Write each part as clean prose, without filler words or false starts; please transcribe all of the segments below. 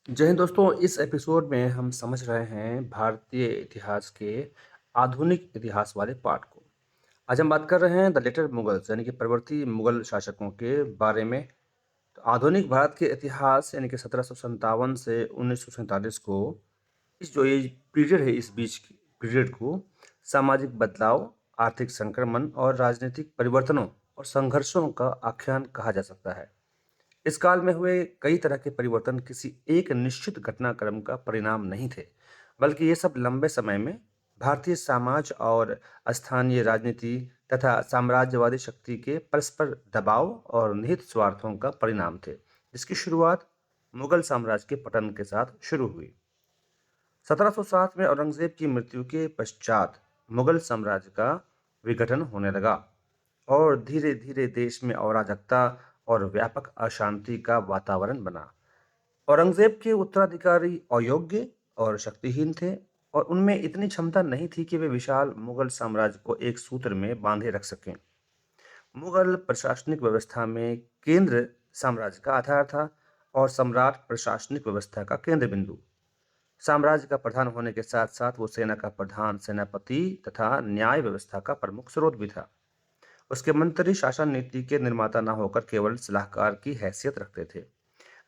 जय हिंद दोस्तों, इस एपिसोड में हम समझ रहे हैं भारतीय इतिहास के आधुनिक इतिहास वाले पार्ट को। आज हम बात कर रहे हैं द लेटर मुगल्स यानी कि परवर्ती मुगल शासकों के बारे में। तो आधुनिक भारत के इतिहास यानी कि 1757 से 1947 को इस जो ये पीरियड है, इस बीच की पीरियड को सामाजिक बदलाव, आर्थिक संक्रमण और राजनीतिक परिवर्तनों और संघर्षों का आख्यान कहा जा सकता है। इस काल में हुए कई तरह के परिवर्तन किसी एक निश्चित घटनाक्रम का परिणाम नहीं थे, बल्कि ये सब लंबे समय में भारतीय समाज और स्थानीय राजनीति तथा साम्राज्यवादी शक्ति के परस्पर दबाव और निहित स्वार्थों का परिणाम थे, जिसकी शुरुआत मुगल साम्राज्य के पतन के साथ शुरू हुई। 1707 में औरंगजेब की मृत्यु के पश्चात मुगल साम्राज्य का विघटन होने लगा और धीरे धीरे देश में अराजकता और व्यापक अशांति का वातावरण बना। औरंगजेब के उत्तराधिकारी अयोग्य और शक्तिहीन थे और उनमें इतनी क्षमता नहीं थी कि वे विशाल मुगल साम्राज्य को एक सूत्र में बांधे रख सकें। मुगल प्रशासनिक व्यवस्था में केंद्र साम्राज्य का आधार था और सम्राट प्रशासनिक व्यवस्था का केंद्र बिंदु। साम्राज्य का प्रधान होने के साथ साथ वो सेना का प्रधान, सेनापति तथा न्याय व्यवस्था का प्रमुख स्रोत भी था। उसके मंत्री शासन नीति के निर्माता न होकर केवल सलाहकार की हैसियत रखते थे।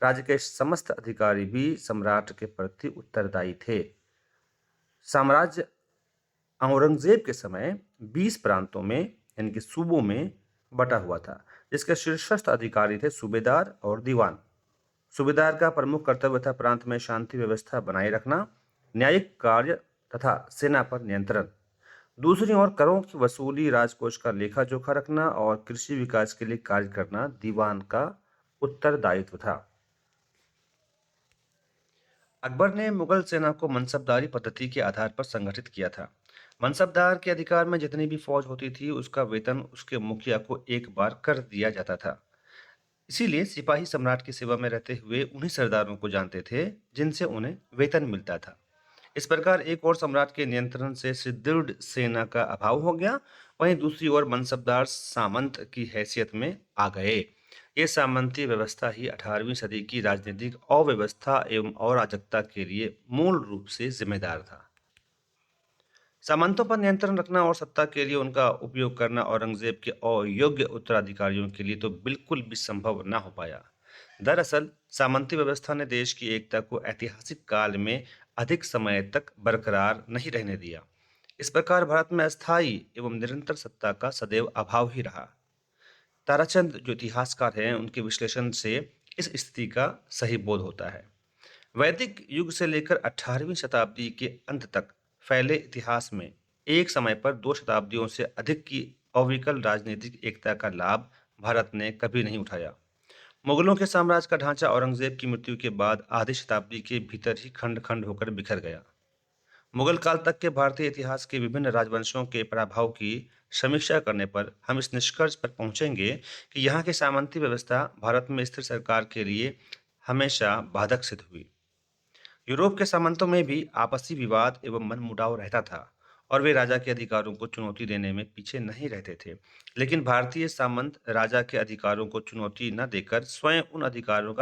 राज्य के समस्त अधिकारी भी सम्राट के प्रति उत्तरदायी थे। साम्राज्य औरंगजेब के समय 20 प्रांतों में यानी कि सूबों में बटा हुआ था, जिसके शीर्षस्थ अधिकारी थे सूबेदार और दीवान। सूबेदार का प्रमुख कर्तव्य था प्रांत में शांति व्यवस्था बनाए रखना, न्यायिक कार्य तथा सेना पर नियंत्रण। दूसरी ओर करों की वसूली, राजकोष का लेखा जोखा रखना और कृषि विकास के लिए कार्य करना दीवान का उत्तरदायित्व था। अकबर ने मुगल सेना को मनसबदारी पद्धति के आधार पर संगठित किया था। मनसबदार के अधिकार में जितनी भी फौज होती थी, उसका वेतन उसके मुखिया को एक बार कर दिया जाता था। इसीलिए सिपाही सम्राट की सेवा में रहते हुए उन्हीं सरदारों को जानते थे जिनसे उन्हें वेतन मिलता था। इस प्रकार एक और सम्राट के नियंत्रण से सुदृढ़ सेना का अभाव हो गया, वहीं दूसरी ओर मनसबदार सामंत की हैसियत में आ गए। ये सामंती व्यवस्था ही 18वीं सदी की राजनीतिक अव्यवस्था एवं अराजकता के लिए मूल रूप से जिम्मेदार था। सामंतों पर नियंत्रण रखना और सत्ता के लिए उनका उपयोग करना औरंगजेब के अयोग्य उत्तराधिकारियों के लिए तो बिल्कुल भी संभव न हो पाया। दरअसल सामंती व्यवस्था ने देश की एकता को ऐतिहासिक काल में अधिक समय तक बरकरार नहीं रहने दिया। इस प्रकार भारत में अस्थायी एवं निरंतर सत्ता का सदैव अभाव ही रहा। ताराचंद जो इतिहासकार हैं, उनके विश्लेषण से इस स्थिति का सही बोध होता है। वैदिक युग से लेकर 18वीं शताब्दी के अंत तक फैले इतिहास में एक समय पर 2 शताब्दियों से अधिक की अविकल राजनीतिक एकता का लाभ भारत ने कभी नहीं उठाया। मुगलों के साम्राज्य का ढांचा औरंगजेब की मृत्यु के बाद आधी शताब्दी के भीतर ही खंड खंड होकर बिखर गया। मुगल काल तक के भारतीय इतिहास के विभिन्न राजवंशों के प्रभाव की समीक्षा करने पर हम इस निष्कर्ष पर पहुंचेंगे कि यहाँ की सामंती व्यवस्था भारत में स्थिर सरकार के लिए हमेशा बाधक सिद्ध हुई। यूरोप के सामंतों में भी आपसी विवाद एवं मनमुटाव रहता था और वे राजा के अधिकारों को चुनौती देने में पीछे नहीं रहते थे। लेकिन भारतीय सामंत राजा के अधिकारों को चुनौती न देकर स्वयं उन अधिकारों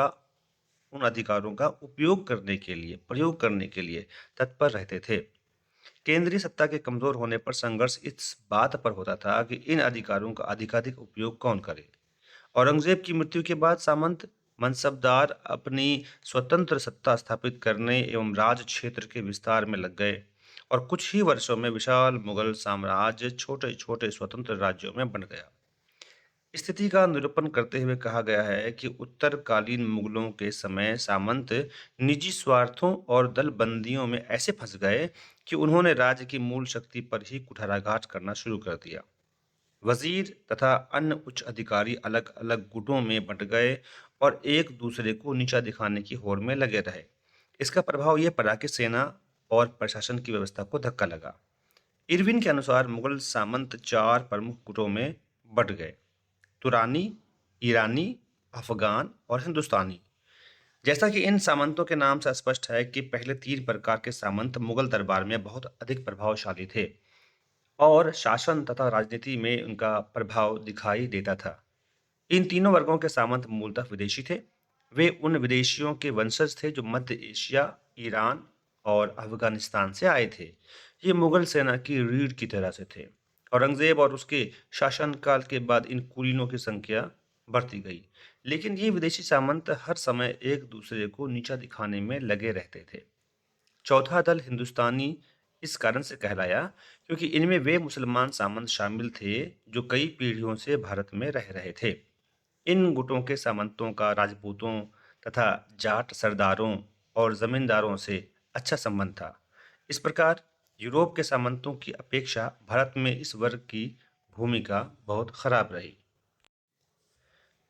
का प्रयोग करने के लिए तत्पर रहते थे। केंद्रीय सत्ता के कमजोर होने पर संघर्ष इस बात पर होता था कि इन अधिकारों का अधिकाधिक उपयोग कौन करे। औरंगजेब की मृत्यु के बाद सामंत मनसबदार अपनी स्वतंत्र सत्ता स्थापित करने एवं राज क्षेत्र के विस्तार में लग गए और कुछ ही वर्षों में विशाल मुगल साम्राज्य छोटे छोटे स्वतंत्र राज्यों में बन गया। स्थिति का निरूपण करते हुए कहा गया है कि उत्तरकालीन मुगलों के समय सामंत निजी स्वार्थों और दलबंदियों में ऐसे फंस गए कि उन्होंने राज्य की मूल शक्ति पर ही कुठाराघात करना शुरू कर दिया। वजीर तथा अन्य उच्च अधिकारी अलग अलग गुटों में बंट गए और एक दूसरे को नीचा दिखाने की होड़ में लगे रहे। इसका प्रभाव यह पड़ा कि सेना और प्रशासन की व्यवस्था को धक्का लगा। इरविन के अनुसार मुगल सामंत 4 प्रमुख गुटों में बंट गए: तुरानी, ईरानी, अफगान और हिंदुस्तानी। जैसा कि इन सामंतों के नाम से स्पष्ट है कि पहले 3 प्रकार के सामंत मुगल दरबार में बहुत अधिक प्रभावशाली थे और शासन तथा राजनीति में उनका प्रभाव दिखाई देता था। इन तीनों वर्गों के सामंत मूलतः विदेशी थे। वे उन विदेशियों के वंशज थे जो मध्य एशिया, ईरान और अफ़गानिस्तान से आए थे। ये मुगल सेना की रीढ़ की तरह से थे। औरंगज़ेब और उसके शासनकाल के बाद इन कुलीनों की संख्या बढ़ती गई। लेकिन ये विदेशी सामंत हर समय एक दूसरे को नीचा दिखाने में लगे रहते थे। चौथा दल हिंदुस्तानी इस कारण से कहलाया क्योंकि इनमें वे मुसलमान सामंत शामिल थे जो कई पीढ़ियों से भारत में रह रहे थे। इन गुटों के सामंतों का राजपूतों तथा जाट सरदारों और जमींदारों से अच्छा संबंध था। इस प्रकार यूरोप के सामंतों की अपेक्षा भारत में इस वर्ग की भूमिका बहुत खराब रही।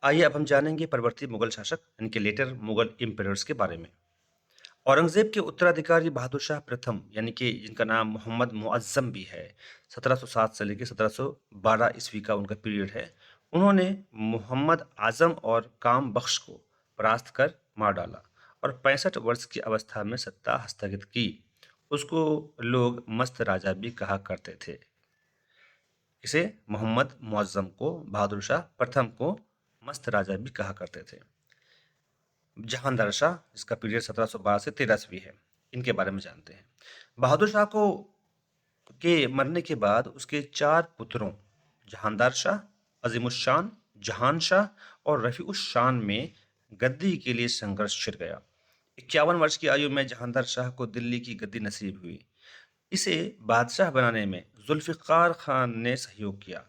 आइए अब हम जानेंगे परवर्ती मुगल शासक यानी कि लेटर मुगल एम्परर्स के बारे में। औरंगज़ेब के उत्तराधिकारी बहादुर शाह प्रथम यानी कि जिनका नाम मोहम्मद मुअज़्ज़म भी है, 1707 से लेकर 1712 ईस्वी का उनका पीरियड है। उन्होंने मोहम्मद आज़म और काम बख्श को परास्त कर मार डाला और 65 वर्ष की अवस्था में सत्ता हस्तगित की। उसको लोग मस्त राजा भी कहा करते थे। इसे मोहम्मद मुअज़्ज़म को बहादुर शाह प्रथम को मस्त राजा भी कहा करते थे। जहांदार शाह, इसका पीरियड 1712 से 13वीं है। इनके बारे में जानते हैं। बहादुर शाह को के मरने के बाद उसके 4 पुत्रों जहांदार शाह, अज़ीमुश-शान, जहान शाह और रफ़ी-उश-शान में गद्दी के लिए संघर्ष छिड़ गया। 51 वर्ष की आयु में जहांदार शाह को दिल्ली की गद्दी नसीब हुई। इसे बादशाह बनाने में जुल्फ़िकार खान ने सहयोग किया।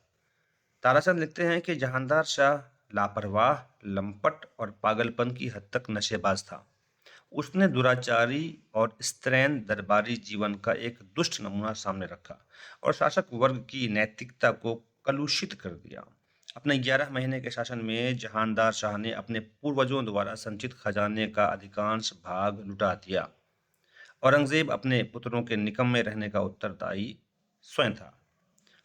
ताराचंद लिखते हैं कि जहांदार शाह लापरवाह, लंपट और पागलपन की हद तक नशेबाज था। उसने दुराचारी और स्त्रैन दरबारी जीवन का एक दुष्ट नमूना सामने रखा और शासक वर्ग की नैतिकता को कलुषित कर दिया। अपने 11 महीने के शासन में जहांदार शाह ने अपने पूर्वजों द्वारा संचित खजाने का अधिकांश भाग लुटा दिया। औरंगजेब अपने पुत्रों के निकम्मे रहने का उत्तरदायी स्वयं था।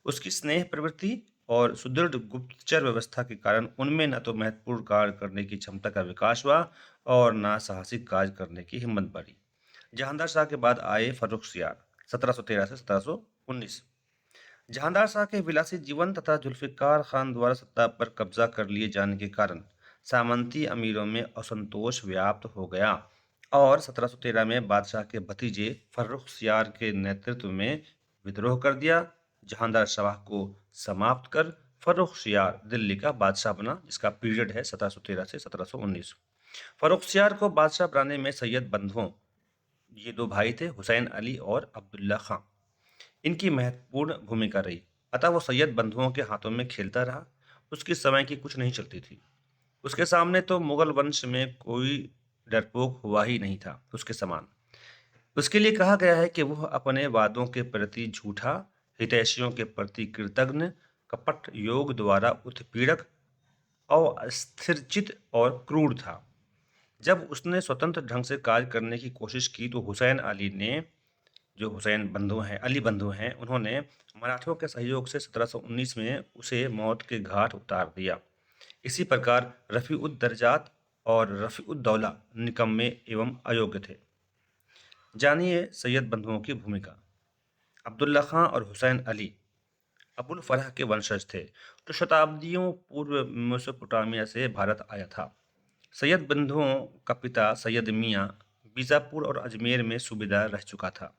उसकी स्नेह प्रवृत्ति और सुदृढ़ गुप्तचर व्यवस्था के कारण उनमें न तो महत्वपूर्ण कार्य करने की क्षमता का विकास हुआ और न साहसिक कार्य करने की हिम्मत बढ़ी। जहांदार शाह के बाद आए फर्रुखसियार 1713 से 1719। जहांदार शाह के विलासी जीवन तथा जुल्फिकार खान द्वारा सत्ता पर कब्जा कर लिए जाने के कारण सामंती अमीरों में असंतोष व्याप्त हो गया और 1713 में बादशाह के भतीजे फर्रुखसियार के नेतृत्व में विद्रोह कर दिया। जहांदार शाह को समाप्त कर फर्रुखसियार दिल्ली का बादशाह बना, जिसका पीरियड है 1713 से 1719। फर्रुखसियार को बादशाह बनाने में सैयद बंधुओं, ये 2 भाई थे, हुसैन अली और अब्दुल्ला खां, इनकी महत्वपूर्ण भूमिका रही। अतः वो सैयद बंधुओं के हाथों में खेलता रहा। उसकी समय की कुछ नहीं चलती थी। उसके सामने तो मुगल वंश में कोई डरपोक हुआ ही नहीं था उसके समान। उसके लिए कहा गया है कि वह अपने वादों के प्रति झूठा, हितैषियों के प्रति कृतघ्न, कपट योग द्वारा उत्पीड़क, अस्थिरचित और क्रूर था। जब उसने स्वतंत्र ढंग से कार्य करने की कोशिश की तो हुसैन अली ने, जो हुसैन बंधु हैं, अली बंधु हैं, उन्होंने मराठों के सहयोग से 1719 में उसे मौत के घाट उतार दिया। इसी प्रकार रफ़ी-उद-दरजात और रफ़ी-उद-दौला निकम्मे एवं अयोग्य थे। जानिए सैयद बंधुओं की भूमिका। अब्दुल्ला खां और हुसैन अली अबुल फरह के वंशज थे, जो शताब्दियों पूर्व मेसोपोटामिया से भारत आया था। सैयद बंधुओं का पिता सैयद मियाँ बीजापुर और अजमेर में सूबेदार रह चुका था।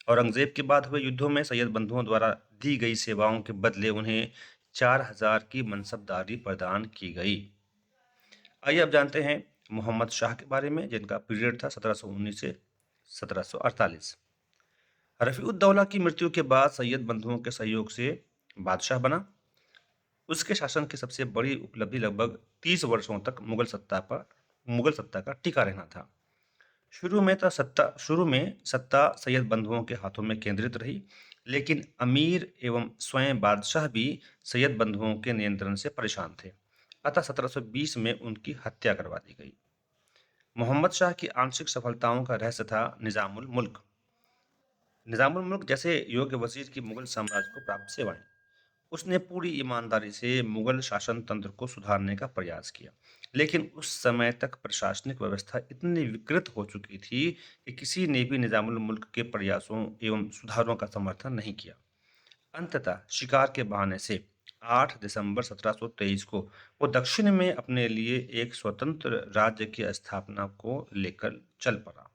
औरंगजेब के बाद हुए युद्धों में सैयद बंधुओं द्वारा दी गई सेवाओं के बदले उन्हें 4000 की मनसबदारी प्रदान की गई। आइए अब जानते हैं मोहम्मद शाह के बारे में, जिनका पीरियड था 1719 से 1748। रफ़ी-उद-दौला की मृत्यु के बाद सैयद बंधुओं के सहयोग से बादशाह बना। उसके शासन की सबसे बड़ी उपलब्धि लगभग 30 वर्षों तक मुगल सत्ता का टिका रहना था। शुरू में सत्ता सैयद बंधुओं के हाथों में केंद्रित रही, लेकिन अमीर एवं स्वयं बादशाह भी सैयद बंधुओं के नियंत्रण से परेशान थे। अतः 1720 में उनकी हत्या करवा दी गई। मोहम्मद शाह की आंशिक सफलताओं का रहस्य था निज़ामुल मुल्क। निज़ामुल मुल्क जैसे योग्य वजीर की मुगल साम्राज्य को प्राप्त सेवाएं। उसने पूरी ईमानदारी से मुगल शासन तंत्र को सुधारने का प्रयास किया, लेकिन उस समय तक प्रशासनिक व्यवस्था इतनी विकृत हो चुकी थी कि किसी ने भी निज़ामुल मुल्क के प्रयासों एवं सुधारों का समर्थन नहीं किया। अंततः शिकार के बहाने से 8 दिसंबर 1723 को वो दक्षिण में अपने लिए एक स्वतंत्र राज्य की स्थापना को लेकर चल पड़ा।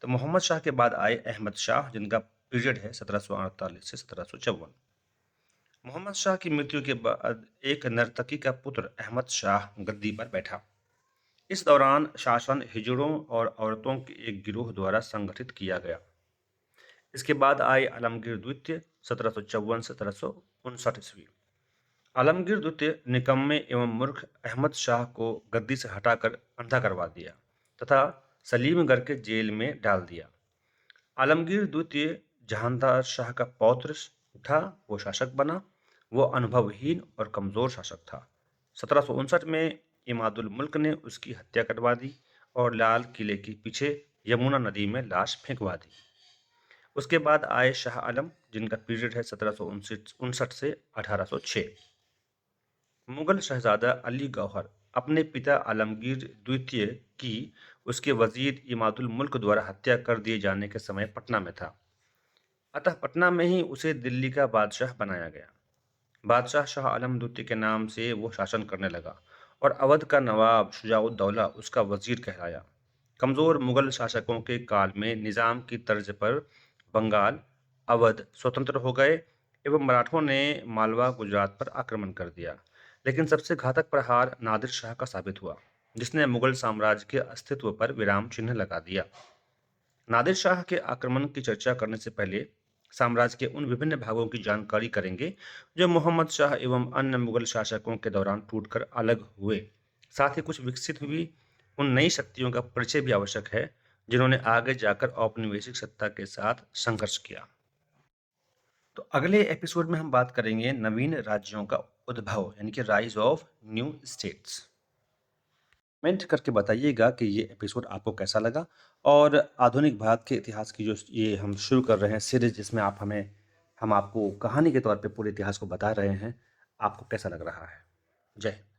तो मोहम्मद शाह के बाद आए अहमद शाह, जिनका पीरियड है 1748 से 1754। मोहम्मद शाह की मृत्यु के बाद एक नर्तकी का पुत्र अहमद शाह गद्दी पर बैठा। इस दौरान शासन हिजड़ों और औरतों के एक गिरोह द्वारा संगठित किया गया। इसके बाद आए आलमगीर द्वितीय 1754 से 1759 ईस्वी। आलमगीर द्वितीय निकम्मे एवं मूर्ख अहमद शाह को गद्दी से हटाकर अंधा करवा दिया तथा सलीमगढ़ के जेल में डाल दिया। आलमगीर द्वितीय जहांदार शाह का पौत्र था, वो शासक बना। वो अनुभवहीन और कमजोर शासक था। 1759 में इमादुल मुल्क ने उसकी हत्या करवा दी और लाल किले के पीछे यमुना नदी में लाश फेंकवा दी। उसके बाद आए शाह आलम, जिनका पीरियड है 1759 से 1806। मुगल शहजादा अली गौहर अपने पिता आलमगीर द्वितीय की उसके वजीर इमादुल मुल्क द्वारा हत्या कर दिए जाने के समय पटना में था। अतः पटना में ही उसे दिल्ली का बादशाह बनाया गया। बादशाह शाह आलम द्वितीय के नाम से वो शासन करने लगा और अवध का नवाब शुजाउद्दौला उसका वजीर कहलाया। कमजोर मुगल शासकों के काल में निजाम की तर्ज पर बंगाल, अवध स्वतंत्र हो गए एवं मराठों ने मालवा गुजरात पर आक्रमण कर दिया। लेकिन सबसे घातक प्रहार नादिर शाह का साबित हुआ, जिसने मुगल साम्राज्य के अस्तित्व पर विराम चिन्ह लगा दिया। नादिर शाह के आक्रमण की चर्चा करने से पहले साम्राज्य के उन विभिन्न भागों की जानकारी करेंगे जो मोहम्मद शाह एवं अन्य मुगल शासकों के दौरान टूटकर अलग हुए। साथ ही कुछ विकसित हुई उन नई शक्तियों का परिचय भी आवश्यक है जिन्होंने आगे जाकर औपनिवेशिक सत्ता के साथ संघर्ष किया। तो अगले एपिसोड में हम बात करेंगे नवीन राज्यों का उद्भव, यानी कि rise of new states. Comment करके बताइएगा कि ये एपिसोड आपको कैसा लगा और आधुनिक भारत के इतिहास की जो ये हम शुरू कर रहे हैं सीरीज, जिसमें हम आपको कहानी के तौर पे पूरे इतिहास को बता रहे हैं, आपको कैसा लग रहा है। जय हिंद।